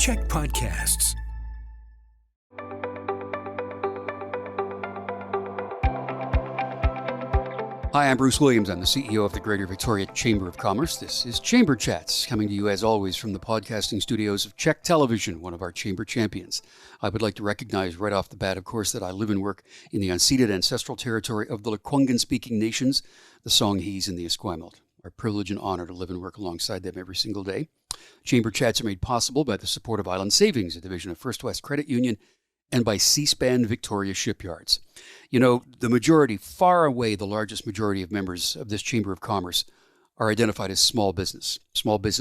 Check Podcasts. Hi, I'm Bruce Williams. I'm the CEO of the Greater Victoria Chamber of Commerce. This is Chamber Chats, coming to you as always from the podcasting studios of Czech Television, one of our chamber champions. I would like to recognize right off the bat, of course, that I live and work in the unceded ancestral territory of the Lekwungen-speaking nations, the Songhees and the Esquimalt. Our privilege and honor to live and work alongside them every single day. Chamber Chats are made possible by the support of Island Savings, a division of First West Credit Union, and by C-SPAN Victoria Shipyards. You know, the majority, far away the largest majority of members of this Chamber of Commerce are identified as small business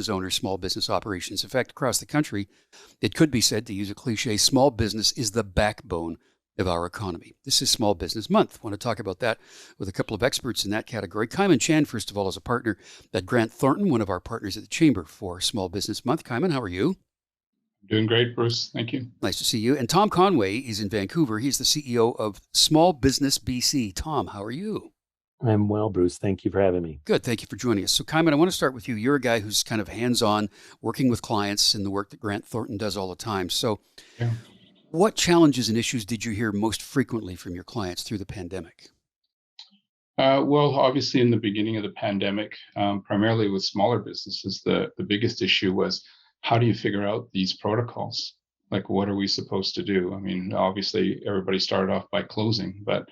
owners, small business operations. In fact, across the country, it could be said, to use a cliche, small business is the backbone of our economy. This is Small Business Month. I want to talk about that with a couple of experts in that category. Kyman Chan, first of all, is a partner at Grant Thornton, one of our partners at the Chamber for Small Business Month. Kyman, how are you? Doing great, Bruce. Thank you. Nice to see you. And Tom Conway is in Vancouver. He's the CEO of Small Business BC. Tom, how are you? I'm well, Bruce. Thank you for having me. Good. Thank you for joining us. So, Kyman, I want to start with you. You're a guy who's kind of hands-on, working with clients in the work that Grant Thornton does all the time. So, What challenges and issues did you hear most frequently from your clients through the pandemic? Well, obviously, in the beginning of the pandemic, primarily with smaller businesses, the biggest issue was, how do you figure out these protocols? Like, what are we supposed to do? I mean, obviously, everybody started off by closing, but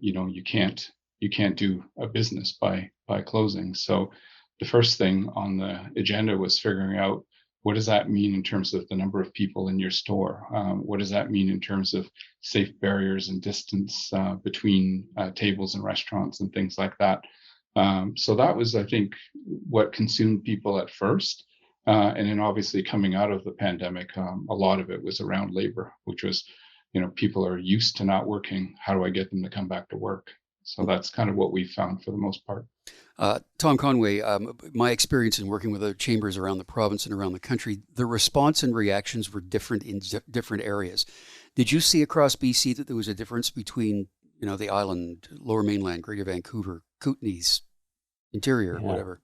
you can't do a business by closing. So the first thing on the agenda was figuring out, what does that mean in terms of the number of people in your store? What does that mean in terms of safe barriers and distance between tables and restaurants and things like that? So that was, I think, what consumed people at first. And then obviously coming out of the pandemic, a lot of it was around labor, which was, people are used to not working. How do I get them to come back to work? So that's kind of what we found for the most part. Tom Conway, my experience in working with other chambers around the province and around the country, the response and reactions were different in different areas. Did you see across BC that there was a difference between, the island, Lower Mainland, Greater Vancouver, Kootenays, Interior, whatever?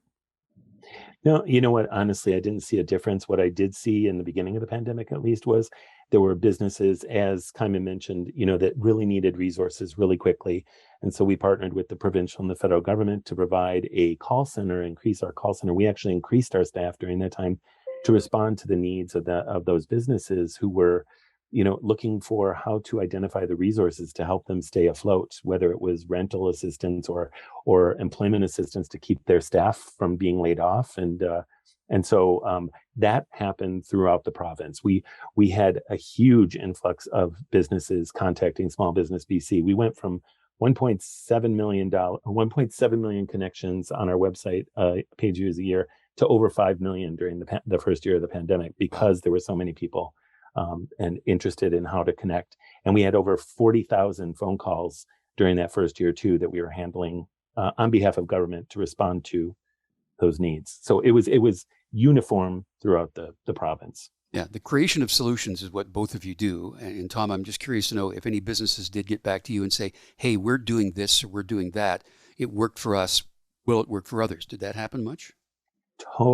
No, you know what? Honestly, I didn't see a difference. What I did see in the beginning of the pandemic, at least, was there were businesses, as Kyman mentioned, that really needed resources really quickly. And so we partnered with the provincial and the federal government to provide a call center, increase our call center. We actually increased our staff during that time to respond to the needs of those businesses who were, looking for how to identify the resources to help them stay afloat, whether it was rental assistance or employment assistance to keep their staff from being laid off. And so that happened throughout the province. We had a huge influx of businesses contacting Small Business BC. We went from $1.7 million connections on our website page views a year to over 5 million during the first year of the pandemic, because there were so many people and interested in how to connect. And we had over 40,000 phone calls during that first year too that we were handling on behalf of government to respond to those needs. So it was uniform throughout the province. Yeah, the creation of solutions is what both of you do. And Tom, I'm just curious to know if any businesses did get back to you and say, hey, we're doing this or we're doing that. It worked for us. Will it work for others? Did that happen much?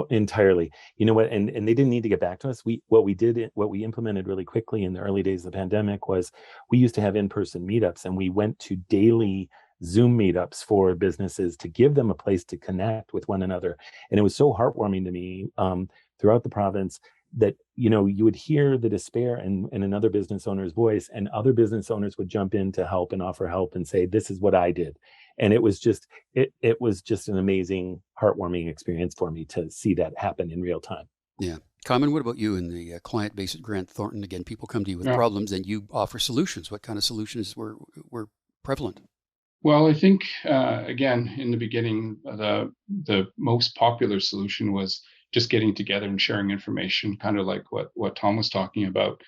Entirely. You know what? And they didn't need to get back to us. What we implemented really quickly in the early days of the pandemic was, we used to have in-person meetups, and we went to daily Zoom meetups for businesses to give them a place to connect with one another. And it was so heartwarming to me throughout the province that, you would hear the despair in another business owner's voice, and other business owners would jump in to help and offer help and say, this is what I did. And it was just an amazing, heartwarming experience for me to see that happen in real time. Yeah. Kyman, what about you and the client base at Grant Thornton? Again, people come to you with problems and you offer solutions. What kind of solutions were prevalent? Well, I think, again, in the beginning, the most popular solution was just getting together and sharing information, kind of like what Tom was talking about.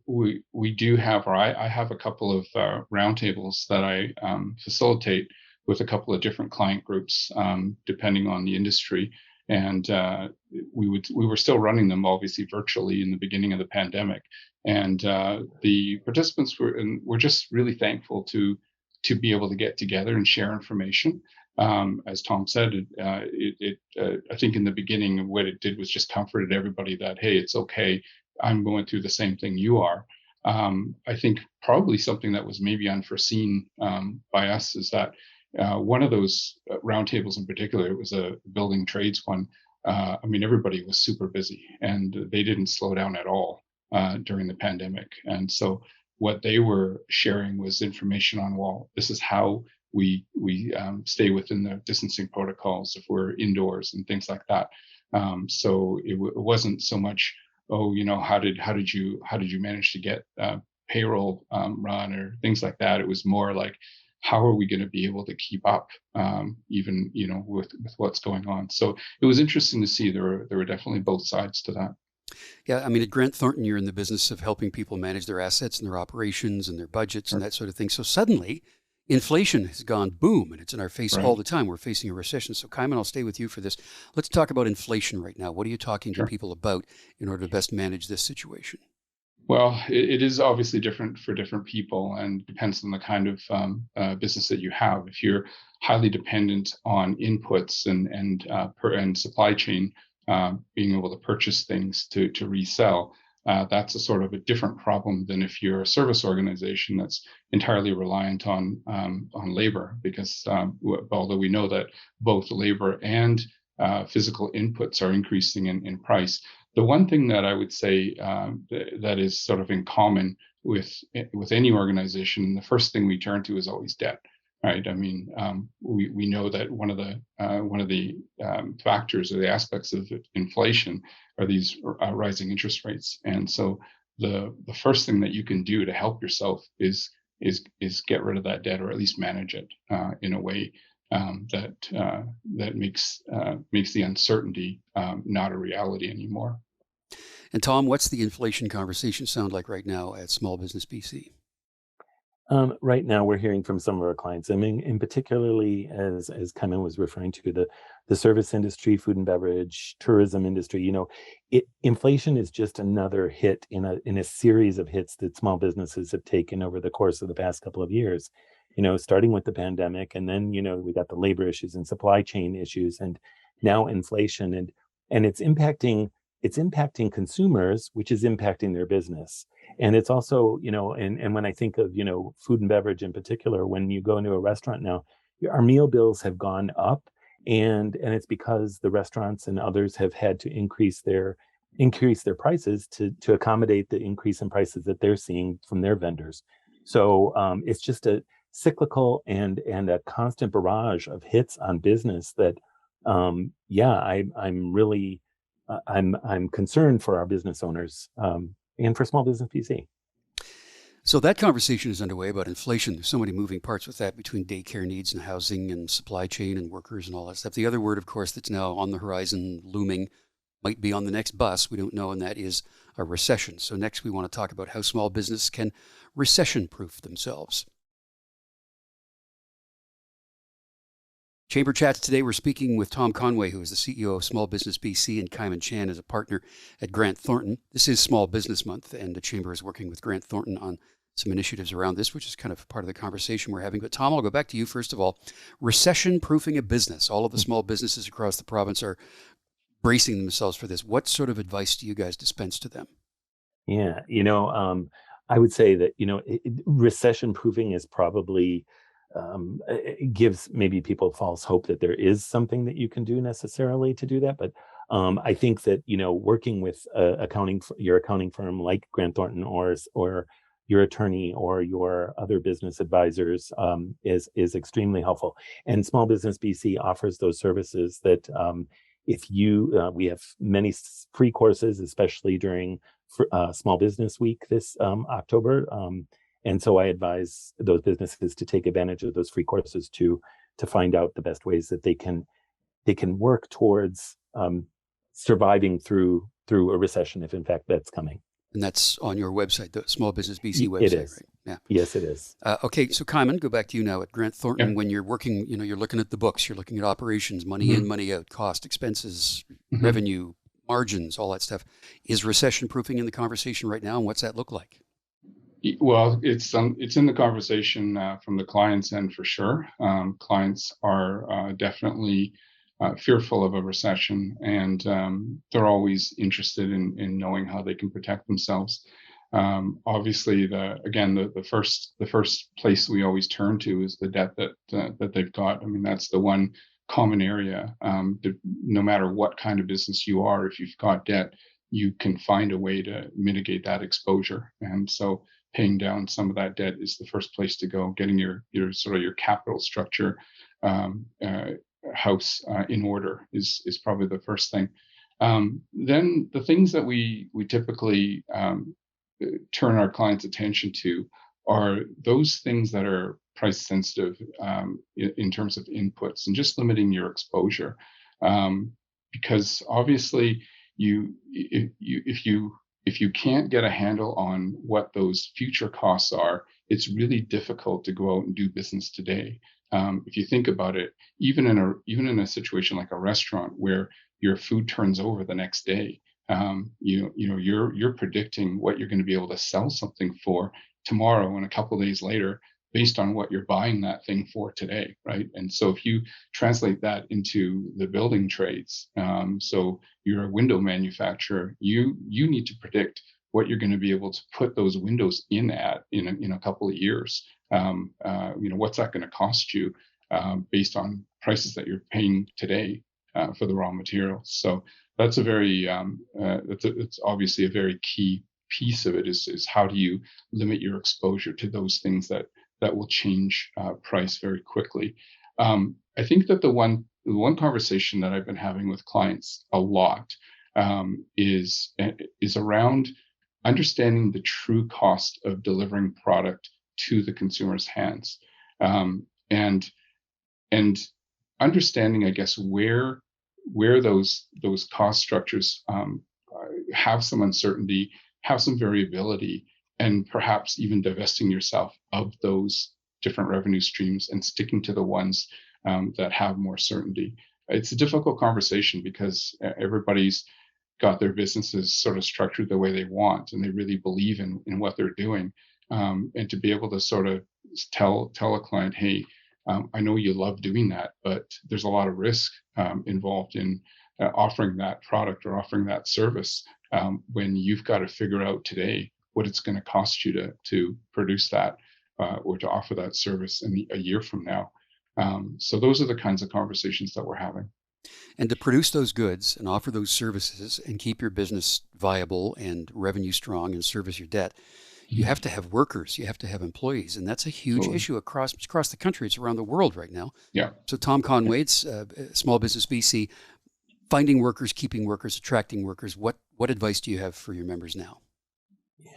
We do have, or I have a couple of roundtables that I facilitate with a couple of different client groups, depending on the industry. And we were still running them, obviously, virtually in the beginning of the pandemic. And the participants were just really thankful to be able to get together and share information. As Tom said, I think in the beginning, what it did was just comforted everybody that, hey, it's okay. I'm going through the same thing you are. I think probably something that was maybe unforeseen by us is that one of those roundtables in particular, it was a building trades one. Everybody was super busy and they didn't slow down at all during the pandemic. And so what they were sharing was information on, well, this is how we stay within the distancing protocols if we're indoors and things like that. So it wasn't so much, oh, how did you manage to get payroll run or things like that. It was more like, how are we going to be able to keep up, even with what's going on? So it was interesting to see there were definitely both sides to that. Yeah, at Grant Thornton, you're in the business of helping people manage their assets and their operations and their budgets and that sort of thing. So suddenly, inflation has gone boom, and it's in our face all the time. We're facing a recession. So, Kyman, I'll stay with you for this. Let's talk about inflation right now. What are you talking to people about in order to best manage this situation? Well, it is obviously different for different people and depends on the kind of business that you have. If you're highly dependent on inputs and supply chain, being able to purchase things to resell, that's a sort of a different problem than if you're a service organization that's entirely reliant on labor, because although we know that both labor and physical inputs are increasing in price, the one thing that I would say that is sort of in common with any organization, the first thing we turn to is always debt. Right. We know that one of the factors or the aspects of inflation are these rising interest rates, and so the first thing that you can do to help yourself is get rid of that debt, or at least manage it in a way that makes the uncertainty not a reality anymore. And Tom, what's the inflation conversation sound like right now at Small Business BC? Right now, we're hearing from some of our clients. And particularly as Kyman was referring to, the service industry, food and beverage, tourism industry. Inflation is just another hit in a series of hits that small businesses have taken over the course of the past couple of years. Starting with the pandemic, and then we got the labor issues and supply chain issues, and now inflation, and it's impacting consumers, which is impacting their business. And it's also, and when I think of, food and beverage in particular, when you go into a restaurant now, our meal bills have gone up, and it's because the restaurants and others have had to increase their prices to accommodate the increase in prices that they're seeing from their vendors. So it's just a cyclical and a constant barrage of hits on business that, I'm really I'm concerned for our business owners and for Small Business BC. So that conversation is underway about inflation. There's so many moving parts with that, between daycare needs and housing and supply chain and workers and all that stuff. The other word, of course, that's now on the horizon, looming, might be on the next bus, we don't know, and that is a recession. So next we want to talk about how small business can recession-proof themselves. Chamber Chats today, we're speaking with Tom Conway, who is the CEO of Small Business BC, and Kyman Chan is a partner at Grant Thornton. This is Small Business Month, and the Chamber is working with Grant Thornton on some initiatives around this, which is kind of part of the conversation we're having. But Tom, I'll go back to you first of all. Recession-proofing a business. All of the small businesses across the province are bracing themselves for this. What sort of advice do you guys dispense to them? Yeah, I would say that, recession-proofing is probably it gives maybe people false hope that there is something that you can do necessarily to do that. But I think that, working with your accounting firm like Grant Thornton or your attorney or your other business advisors is extremely helpful. And Small Business BC offers those services that we have many free courses, especially during Small Business Week this October. And so I advise those businesses to take advantage of those free courses to find out the best ways that they can work towards surviving through a recession, if in fact that's coming. And that's on your website, the Small Business BC website, it is. Right? Yeah. Yes, it is. Okay, so Kyman, go back to you now at Grant Thornton. When you're working, you're looking at the books, you're looking at operations, money in, money out, cost, expenses, revenue, margins, all that stuff. Is recession proofing in the conversation right now, and what's that look like? Well, it's in the conversation from the client's end for sure. Clients are definitely fearful of a recession, and they're always interested in knowing how they can protect themselves. Obviously, the first place we always turn to is the debt that they've got. I mean, that's the one common area. No matter what kind of business you are, if you've got debt, you can find a way to mitigate that exposure. And so paying down some of that debt is the first place to go. Getting your sort of your capital structure house in order is probably the first thing. Then the things that we typically turn our clients' attention to are those things that are price sensitive in terms of inputs, and just limiting your exposure, because obviously if you can't get a handle on what those future costs are, it's really difficult to go out and do business today. If you think about it, even in a situation like a restaurant where your food turns over the next day, you're predicting what you're going to be able to sell something for tomorrow and a couple of days later, based on what you're buying that thing for today, right? And so if you translate that into the building trades, so you're a window manufacturer, you need to predict what you're going to be able to put those windows in a couple of years. What's that going to cost you based on prices that you're paying today for the raw materials? So that's it's obviously a very key piece of it is how do you limit your exposure to those things that will change price very quickly. I think that the one conversation that I've been having with clients a lot is around understanding the true cost of delivering product to the consumer's hands, and understanding, I guess, where those cost structures have some uncertainty, have some variability, and perhaps even divesting yourself of those different revenue streams and sticking to the ones that have more certainty. It's a difficult conversation because everybody's got their businesses sort of structured the way they want, and they really believe in what they're doing. And to be able to sort of tell a client, hey, I know you love doing that, but there's a lot of risk involved in offering that product or offering that service when you've got to figure out today what it's going to cost you to produce that or to offer that service in a year from now. So those are the kinds of conversations that we're having. And to produce those goods and offer those services and keep your business viable and revenue strong and service your debt, you have to have workers, you have to have employees, and that's a huge issue across the country. It's around the world right now. Yeah. So Tom Conway, it's Small Business BC, finding workers, keeping workers, attracting workers. What advice do you have for your members now?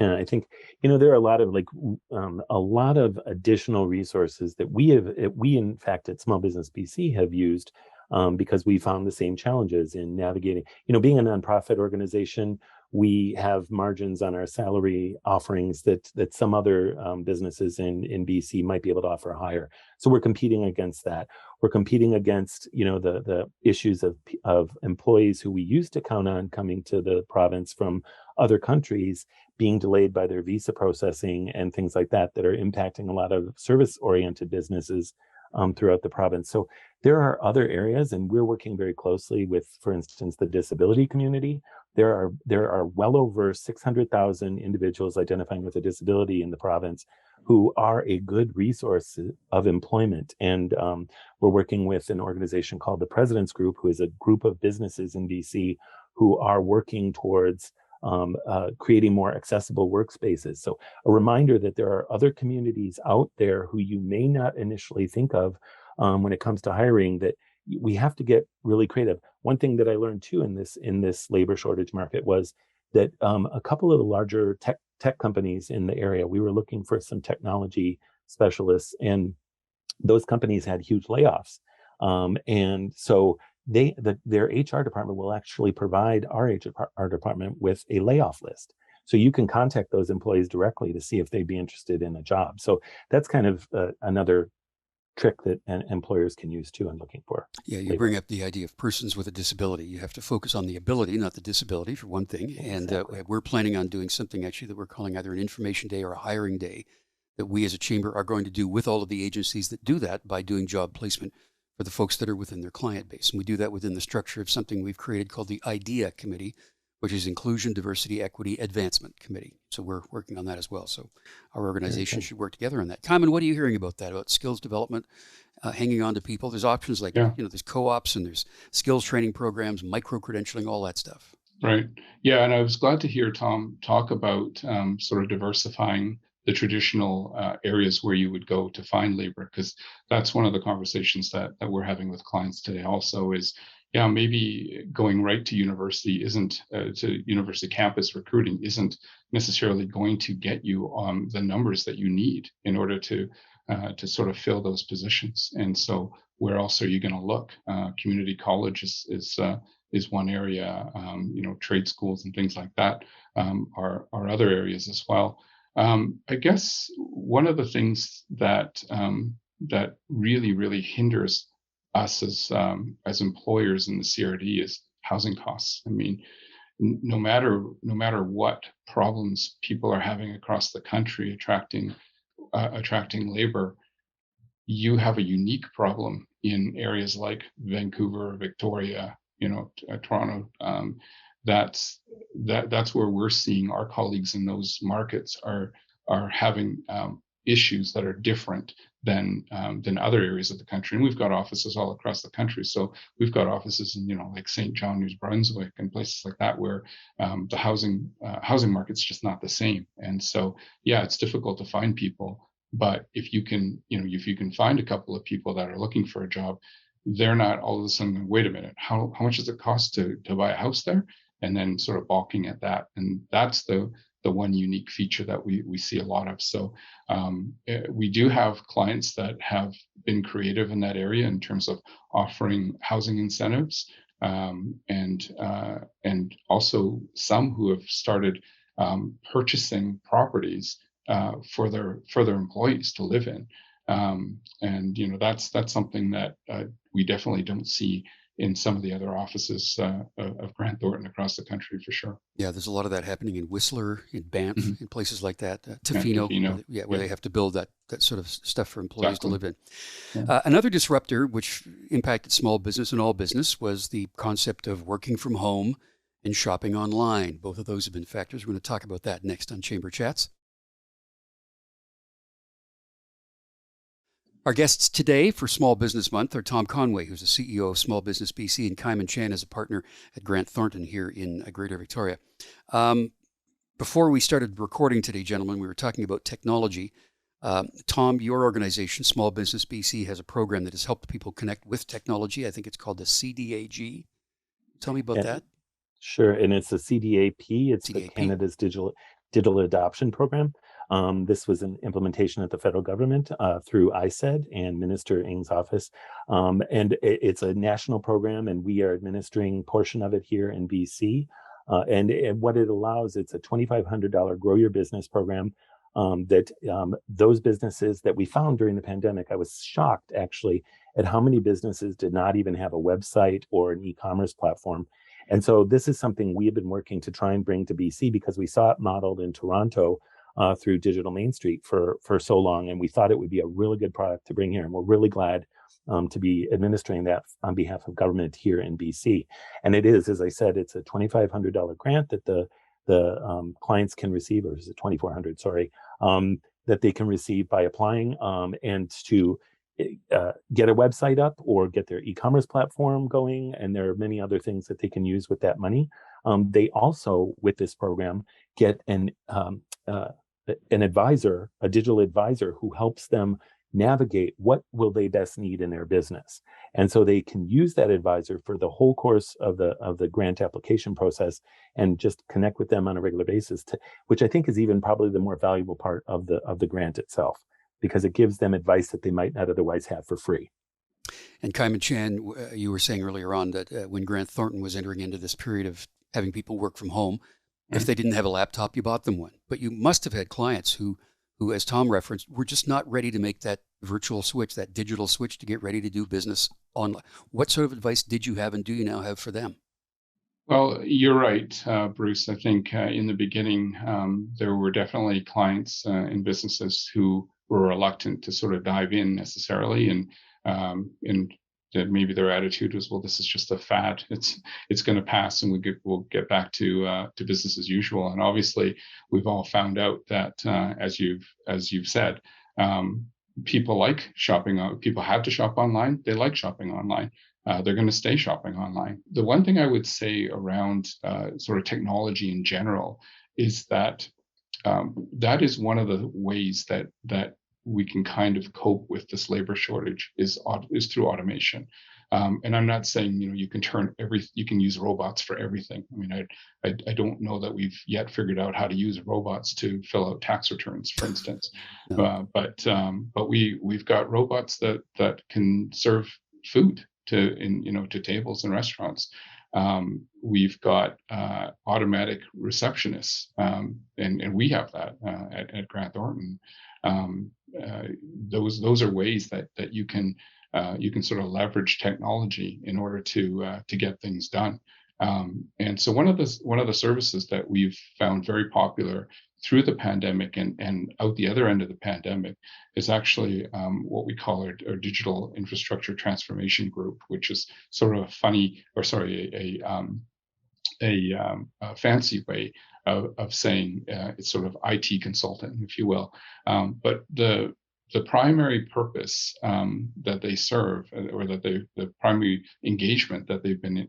Yeah, I think there are a lot of additional resources that we in fact at Small Business BC have used because we found the same challenges in navigating. Being a nonprofit organization, we have margins on our salary offerings that some other businesses in BC might be able to offer higher. So we're competing against that. We're competing against the issues of employees who we used to count on coming to the province from other countries being delayed by their visa processing and things like that are impacting a lot of service-oriented businesses throughout the province. So there are other areas, and we're working very closely with, for instance, the disability community. There are well over 600,000 individuals identifying with a disability in the province who are a good resource of employment. And we're working with an organization called the President's Group, who is a group of businesses in BC who are working towards creating more accessible workspaces. So a reminder that there are other communities out there who you may not initially think of when it comes to hiring, that we have to get really creative. One thing that I learned too in this labor shortage market was that a couple of the larger tech companies in the area, we were looking for some technology specialists, and those companies had huge layoffs. And so their HR department will actually provide our HR department with a layoff list. So you can contact those employees directly to see if they'd be interested in a job. So that's kind of another trick that employers can use too in looking for. Yeah, you labor. bring up the idea of persons with a disability. You have to focus on the ability, not the disability, for one thing. Exactly. And we're planning on doing something actually that we're calling either an information day or a hiring day that we as a chamber are going to do with all of the agencies that do that by doing job placement for the folks that are within their client base. And we do that within the structure of something we've created called the IDEA Committee, which is Inclusion, Diversity, Equity, Advancement Committee. So we're working on that as well. So our organization should work together on that. Kyman, what are you hearing about that, about skills development, hanging on to people? There's options like, there's co-ops and there's skills training programs, micro-credentialing, all that stuff. Right. Yeah. And I was glad to hear Tom talk about sort of diversifying the traditional areas where you would go to find labor, because that's one of the conversations that we're having with clients today also is, maybe going right to university to university campus recruiting isn't necessarily going to get you the numbers that you need in order to sort of fill those positions. And so where else are you going to look? Community college is one area, trade schools and things like that are other areas as well. I guess one of the things that really, really hinders us as employers in the CRD is housing costs. I mean, no matter what problems people are having across the country attracting labor, you have a unique problem in areas like Vancouver, Victoria, Toronto. That's where we're seeing our colleagues in those markets are having issues that are different than other areas of the country. And we've got offices all across the country. So we've got offices in like St. John, New Brunswick, and places like that where the housing market's just not the same. And so it's difficult to find people. But if you can find a couple of people that are looking for a job, they're not all of a sudden, wait a minute, how much does it cost to buy a house there? And then sort of balking at that. And that's the one unique feature that we see a lot of. So we do have clients that have been creative in that area in terms of offering housing incentives, and also some who have started purchasing properties for their employees to live in. And that's something that we definitely don't see in some of the other offices of Grant Thornton across the country, for sure. Yeah, there's a lot of that happening in Whistler, in Banff, in places like that. Tofino, where they have to build that sort of stuff for employees to live in. Yeah. Another disruptor which impacted small business and all business was the concept of working from home and shopping online. Both of those have been factors. We're going to talk about that next on Chamber Chats. Our guests today for Small Business Month are Tom Conway, who's the CEO of Small Business BC, and Kyman Chan is a partner at Grant Thornton here in Greater Victoria. Before we started recording today, gentlemen, we were talking about technology. Tom, your organization, Small Business BC, has a program that has helped people connect with technology. I think it's called the CDAG. Tell me about that. Sure, and it's the CDAP. It's the Canada's Digital Adoption Program. This was an implementation at the federal government through ISED and Minister Ng's office. And it's a national program, and we are administering a portion of it here in BC. And what it allows, it's a $2,500 Grow Your Business program that those businesses that we found during the pandemic, I was shocked actually at how many businesses did not even have a website or an e-commerce platform. And so this is something we have been working to try and bring to BC because we saw it modeled in Toronto through Digital Main Street for so long. And we thought it would be a really good product to bring here. And we're really glad to be administering that on behalf of government here in BC. And it is, as I said, it's a $2,500 grant that the clients can receive, or is it $2,400, sorry, that they can receive by applying and to get a website up or get their e-commerce platform going. And there are many other things that they can use with that money. They also, with this program, get an advisor, a digital advisor, who helps them navigate what will they best need in their business. And so they can use that advisor for the whole course of the grant application process and just connect with them on a regular basis, which I think is even probably the more valuable part of the grant itself, because it gives them advice that they might not otherwise have for free. And Kyman Chan, you were saying earlier on that when Grant Thornton was entering into this period of having people work from home, if they didn't have a laptop, you bought them one. But you must have had clients who, as Tom referenced, were just not ready to make that virtual switch, that digital switch to get ready to do business online. What sort of advice did you have and do you now have for them? Well, you're right, Bruce. I think in the beginning, there were definitely clients and businesses who were reluctant to sort of dive in necessarily, and that maybe their attitude was, well, this is just a fad. It's going to pass, and we'll get back to business as usual. And obviously, we've all found out that as you've said, people like shopping. People have to shop online. They like shopping online. They're going to stay shopping online. The one thing I would say around sort of technology in general is that that is one of the ways that we can kind of cope with this labor shortage is through automation. And I'm not saying you can use robots for everything. I mean, I don't know that we've yet figured out how to use robots to fill out tax returns, for instance. No. But we've got robots that can serve food to tables and restaurants. We've got automatic receptionists, and we have that at Grant Thornton. Those are ways that you can sort of leverage technology in order to get things done. And so one of the services that we've found very popular through the pandemic and out the other end of the pandemic is actually what we call our digital infrastructure transformation group, which is sort of a fancy way of saying it's sort of IT consultant, if you will. But the primary purpose that they serve, or that the primary engagement that they've been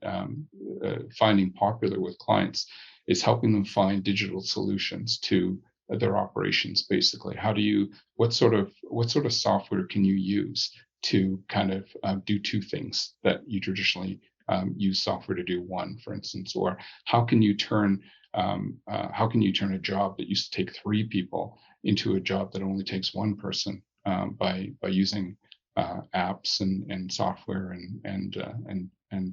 finding popular with clients, is helping them find digital solutions to their operations. Basically, what sort of software can you use to kind of do two things that you traditionally use software to do one, for instance, or how can you turn a job that used to take 3 people into a job that only takes 1 person by using apps and software and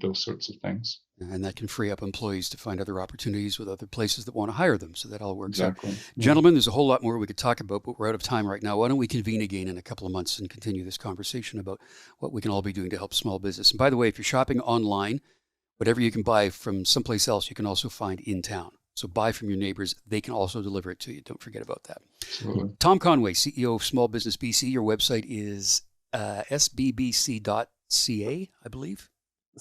those sorts of things. And that can free up employees to find other opportunities with other places that want to hire them. So that all works exactly. out. Yeah. Gentlemen, there's a whole lot more we could talk about, but we're out of time right now. Why don't we convene again in a couple of months and continue this conversation about what we can all be doing to help small business. And by the way, if you're shopping online, whatever you can buy from someplace else, you can also find in town. So buy from your neighbors. They can also deliver it to you. Don't forget about that. Absolutely. Tom Conway, CEO of Small Business BC. Your website is sbbc.ca, I believe.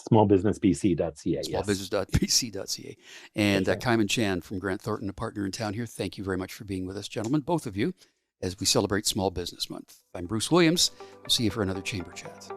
Smallbusinessbc.ca. Smallbusiness.bc.ca. And Kyman Chan from Grant Thornton, a partner in town here. Thank you very much for being with us, gentlemen, both of you, as we celebrate Small Business Month. I'm Bruce Williams. We'll see you for another Chamber Chat.